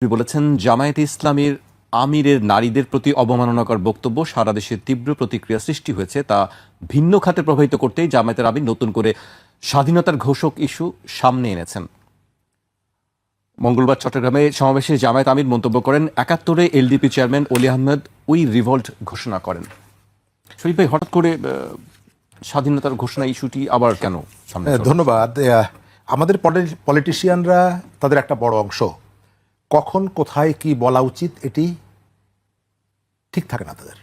তিনি বলেছেন, জামায়াতে ইসলামীর আমিরের নারীদের প্রতি অবমাননাকর বক্তব্য সারা দেশে তীব্র প্রতিক্রিয়া সৃষ্টি হয়েছে। তা ভিন্ন খাতে প্রভাবিত করতেই জামায়াতের আমির নতুন করে স্বাধীনতার ঘোষক ইস্যু সামনে এনেছেন। মঙ্গলবার চট্টগ্রামে সমাবেশে জামায়াত আমির মন্তব্য করেন, ৭১-এ LDP chairman Oli Ahmed we revolt ঘোষণা করেন। শরীফ ভাই, হঠাৎ করে স্বাধীনতার ঘোষণা ইস্যুটি আবার কেন সামনে? ধন্যবাদ। আমাদের পলিটিশিয়ানরা তাদের একটা বড় অংশ কখন কোথায় কি বলা উচিত এটি ঠিক থাকে না তাদের,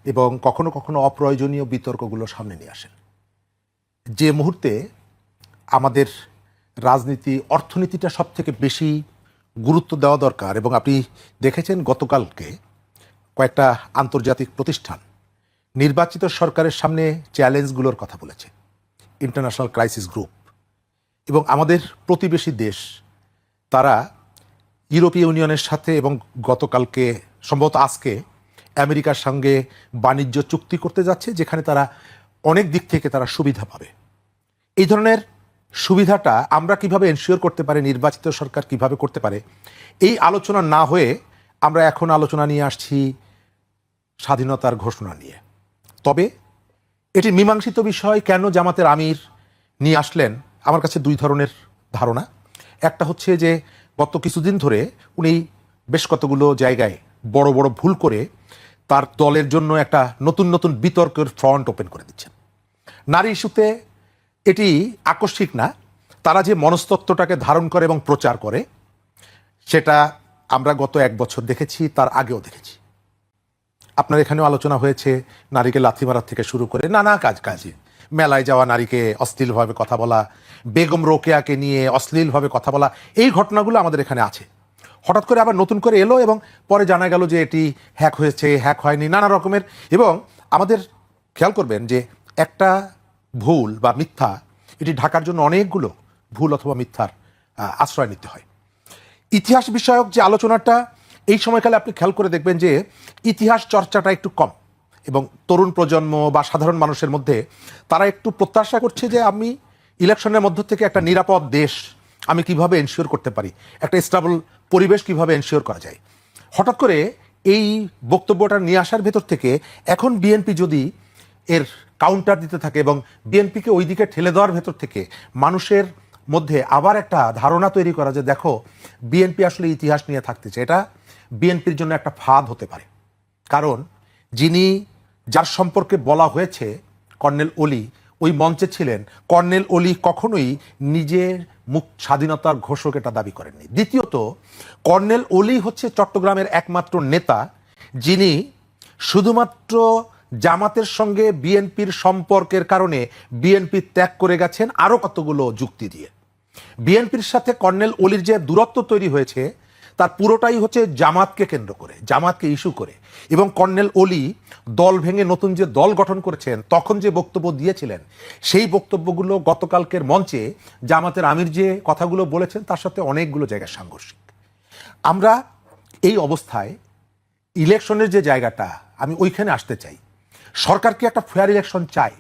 এবং কখনো কখনো অপ্রয়োজনীয় বিতর্কগুলো সামনে নিয়ে আসেন। যে মুহূর্তে আমাদের রাজনীতি অর্থনীতিটা সব থেকে বেশি গুরুত্ব দেওয়া দরকার, এবং আপনি দেখেছেন গতকালকে কয়েকটা আন্তর্জাতিক প্রতিষ্ঠান নির্বাচিত সরকারের সামনে চ্যালেঞ্জগুলোর কথা বলেছে, ইন্টারন্যাশনাল ক্রাইসিস গ্রুপ এবং আমাদের প্রতিবেশী দেশ, তারা ইউরোপীয় ইউনিয়নের সাথে এবং গতকালকে সম্ভবত আজকে আমেরিকার সঙ্গে বাণিজ্য চুক্তি করতে যাচ্ছে, যেখানে তারা অনেক দিক থেকে তারা সুবিধা পাবে। এই ধরনের সুবিধাটা আমরা কিভাবে এনশিওর করতে পারি, নির্বাচিত সরকার কিভাবে করতে পারে, এই আলোচনা না হয়ে আমরা এখন আলোচনা নিয়ে আসছি স্বাধীনতার ঘোষণা নিয়ে। তবে এটি মীমাংসিত বিষয় কেন জামাতের আমির নিয়ে আসলেন, আমার কাছে দুই ধরনের ধারণা। একটা হচ্ছে যে গত কিছুদিন ধরে উনি বেশ কতগুলো জায়গায় বড় বড় ভুল করে তার দলের জন্য একটা নতুন নতুন বিতর্কের ফ্রন্ট ওপেন করে দিচ্ছেন। নারী ইস্যুতে এটি আকস্মিক না, তারা যে মনস্তত্ত্বটাকে ধারণ করে এবং প্রচার করে সেটা আমরা গত এক বছর দেখেছি, তার আগেও দেখেছি। আপনার এখানেও আলোচনা হয়েছে নারীকে লাথি মারার থেকে শুরু করে নানা কাজে, মেলায় যাওয়া নারীকে অশ্লীলভাবে কথা বলা, বেগম রোকেয়াকে নিয়ে অশ্লীলভাবে কথা বলা, এই ঘটনাগুলো আমাদের এখানে আছে। হঠাৎ করে আবার নতুন করে এলো এবং পরে জানা গেল যে এটি হ্যাক হয়েছে, হ্যাক হয়নি, নানা রকমের। এবং আমাদের খেয়াল করবেন যে একটা ভুল বা মিথ্যা, এটি ঢাকার জন্য অনেকগুলো ভুল অথবা মিথ্যার আশ্রয় নিতে হয়। ইতিহাস বিষয়ক যে আলোচনাটা এই সময়কালে আপনি খেয়াল করে দেখবেন যে ইতিহাস চর্চাটা একটু কম, এবং তরুণ প্রজন্ম বা সাধারণ মানুষের মধ্যে তারা একটু প্রত্যাশা করছে যে আমি ইলেকশনের মধ্য থেকে একটা নিরাপদ দেশ আমি কিভাবে এনশিওর করতে পারি, একটা স্টেবল পরিবেশ কিভাবে এনশিওর করা যায়। হঠাৎ করে এই বক্তব্যটা নিয়ে আসার ভেতর থেকে এখন বিএনপি যদি এর কাউন্টার দিতে থাকে এবং বিএনপিকে ওই দিকে ঠেলে দেওয়ার ভেতর থেকে মানুষের মধ্যে আবার একটা ধারণা তৈরি করা যে দেখো বিএনপি আসলে ইতিহাস নিয়ে থাকতেছে, এটা বিএনপির জন্য একটা ফাঁদ হতে পারে। কারণ যার সম্পর্কে বলা হয়েছে কর্নেল অলি ওই মঞ্চে ছিলেন, কর্নেল অলি কখনোই নিজের স্বাধীনতার ঘোষক এটা দাবি করেননি। দ্বিতীয়ত, কর্নেল অলি হচ্ছে চট্টগ্রামের একমাত্র নেতা যিনি শুধুমাত্র জামাতের সঙ্গে বিএনপির সম্পর্কের কারণে বিএনপি ত্যাগ করে গেছেন আরও কতগুলো যুক্তি দিয়ে। বিএনপির সাথে কর্নেল অলির যে দূরত্ব তৈরি হয়েছে তার পুরোটাই হচ্ছে জামাতকে কেন্দ্র করে, জামাতকে ইস্যু করে। এবং কর্নেল অলি দল ভেঙে নতুন যে দল গঠন করেছেন তখন যে বক্তব্য দিয়েছিলেন সেই বক্তব্যগুলো গতকালকের মঞ্চে জামাতের আমির যে কথাগুলো বলেছেন তার সাথে অনেকগুলো জায়গায় সাংঘর্ষিক। আমরা এই অবস্থায় ইলেকশনের যে জায়গাটা, আমি ওইখানে আসতে চাই। সরকার কি একটা ফেয়ার ইলেকশন চায়?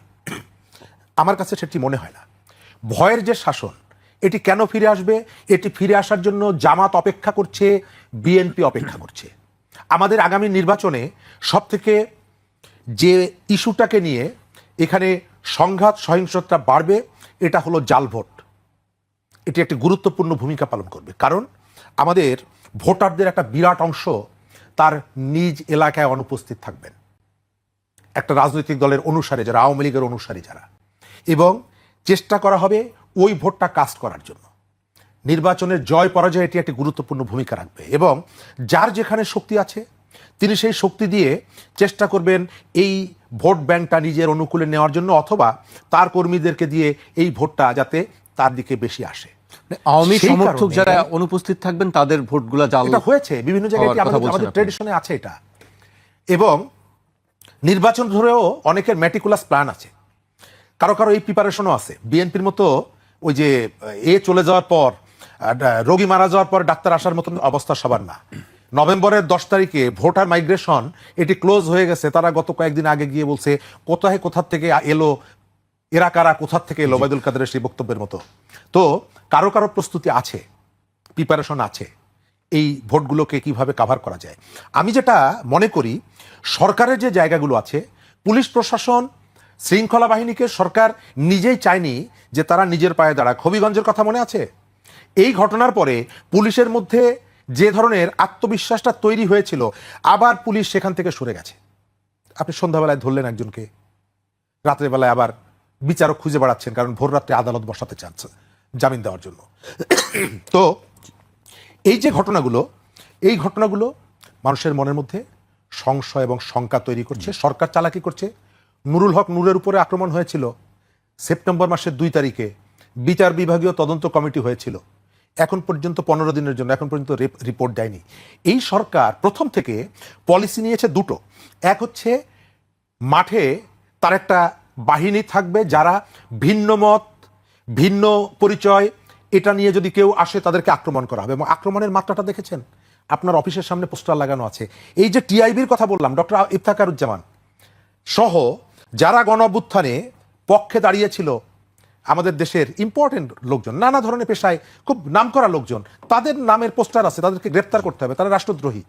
আমার কাছে সেটি মনে হয় না। ভয়ের যে শাসন, এটি কেন ফিরে আসবে? এটি ফিরে আসার জন্য জামাত অপেক্ষা করছে, বিএনপি অপেক্ষা করছে। আমাদের আগামী নির্বাচনে সবথেকে যে ইস্যুটাকে নিয়ে এখানে সংঘাত সহিংসতা বাড়বে এটা হলো জাল ভোট। এটি একটি গুরুত্বপূর্ণ ভূমিকা পালন করবে, কারণ আমাদের ভোটারদের একটা বিরাট অংশ তার নিজ এলাকায় অনুপস্থিত থাকবেন, একটা রাজনৈতিক দলের অনুসারী যারা, আওয়ামী লীগের অনুসারী যারা, এবং চেষ্টা করা হবে ওই ভোটটা কাস্ট করার জন্য। নির্বাচনের জয় পরাজয় এটি একটি গুরুত্বপূর্ণ ভূমিকা রাখবে, এবং যার যেখানে শক্তি আছে তিনি সেই শক্তি দিয়ে চেষ্টা করবেন এই ভোট ব্যাংকটা নিজের অনুকূলে নেওয়ার জন্য, অথবা তার কর্মীদেরকে দিয়ে এই ভোটটা যাতে তার দিকে বেশি আসে। আওয়ামী সমর্থক যারা অনুপস্থিত থাকবেন তাদের ভোটগুলো জাল হয়েছে বিভিন্ন জায়গায়, আমাদের ট্রেডিশনে আছে এটা। এবং নির্বাচন ধরেও অনেকের ম্যাটিকুলাস প্ল্যান আছে, কারো কারো এই প্রিপারেশনও আছে। বিএনপির মতো ওই যে চলে যাওয়ার পর, রোগী মারা যাওয়ার পর ডাক্তার আসার মতন অবস্থা সবার না। নভেম্বরের 10 তারিখে ভোটার মাইগ্রেশন এটি ক্লোজ হয়ে গেছে, তারা গত কয়েকদিন আগে গিয়ে বলছে কোথা থেকে এলো, এরা কারা, কোথা থেকে এলো, ওবায়দুল কাদেরের সেই বক্তব্যের মতো। তো কারো কারো প্রস্তুতি আছে, প্রিপারেশন আছে। এই ভোটগুলোকে কিভাবে কাভার করা যায়। আমি যেটা মনে করি, সরকারের যে জায়গাগুলো আছে, পুলিশ প্রশাসন, শৃঙ্খলা বাহিনীকে সরকার নিজেই চায়নি যে তারা নিজের পায়ে দাঁড়াক। হবিগঞ্জের কথা মনে আছে? এই ঘটনার পরে পুলিশের মধ্যে যে ধরনের আত্মবিশ্বাসটা তৈরি হয়েছিল, আবার পুলিশ সেখান থেকে সরে গেছে। আপনি সন্ধ্যাবেলায় ধরলেন একজনকে, রাত্রেবেলায় আবার বিচারক খুঁজে বেড়াচ্ছেন, কারণ ভোর রাত্রে আদালত বসাতে চাচ্ছে জামিন দেওয়ার জন্য। তো এই যে ঘটনাগুলো, এই ঘটনাগুলো মানুষের মনের মধ্যে সংশয় এবং শঙ্কা তৈরি করছে। সরকার চালাকি করছে। নুরুল হক নূরের উপরে আক্রমণ হয়েছিল সেপ্টেম্বর মাসের 2 তারিখে, বিচার বিভাগীয় তদন্ত কমিটি হয়েছিল, এখন পর্যন্ত 15 দিনের জন্য এখন পর্যন্ত রিপোর্ট দেয়নি। এই সরকার প্রথম থেকে পলিসি নিয়েছে দুটো। এক হচ্ছে মাঠে তার একটা বাহিনী থাকবে যারা ভিন্ন মত, ভিন্ন পরিচয়, এটা নিয়ে যদি কেউ আসে তাদেরকে আক্রমণ করা হবে। এবং আক্রমণের মাত্রাটা দেখেছেন, আপনার অফিসের সামনে পোস্টার লাগানো আছে। এই যে টিআইবির কথা বললাম, ডক্টর ইফতেখারুজ্জামান সহ যারা গণ অভ্যুত্থানে পক্ষে দাঁড়িয়েছিল, আমাদের দেশের ইম্পর্টেন্ট লোকজন, নানা ধরনের পেশায় খুব নামকরা লোকজন, তাদের নামের পোস্টার আছে। তাদেরকে গ্রেপ্তার করতে হবে, তারা রাষ্ট্রদ্রোহী।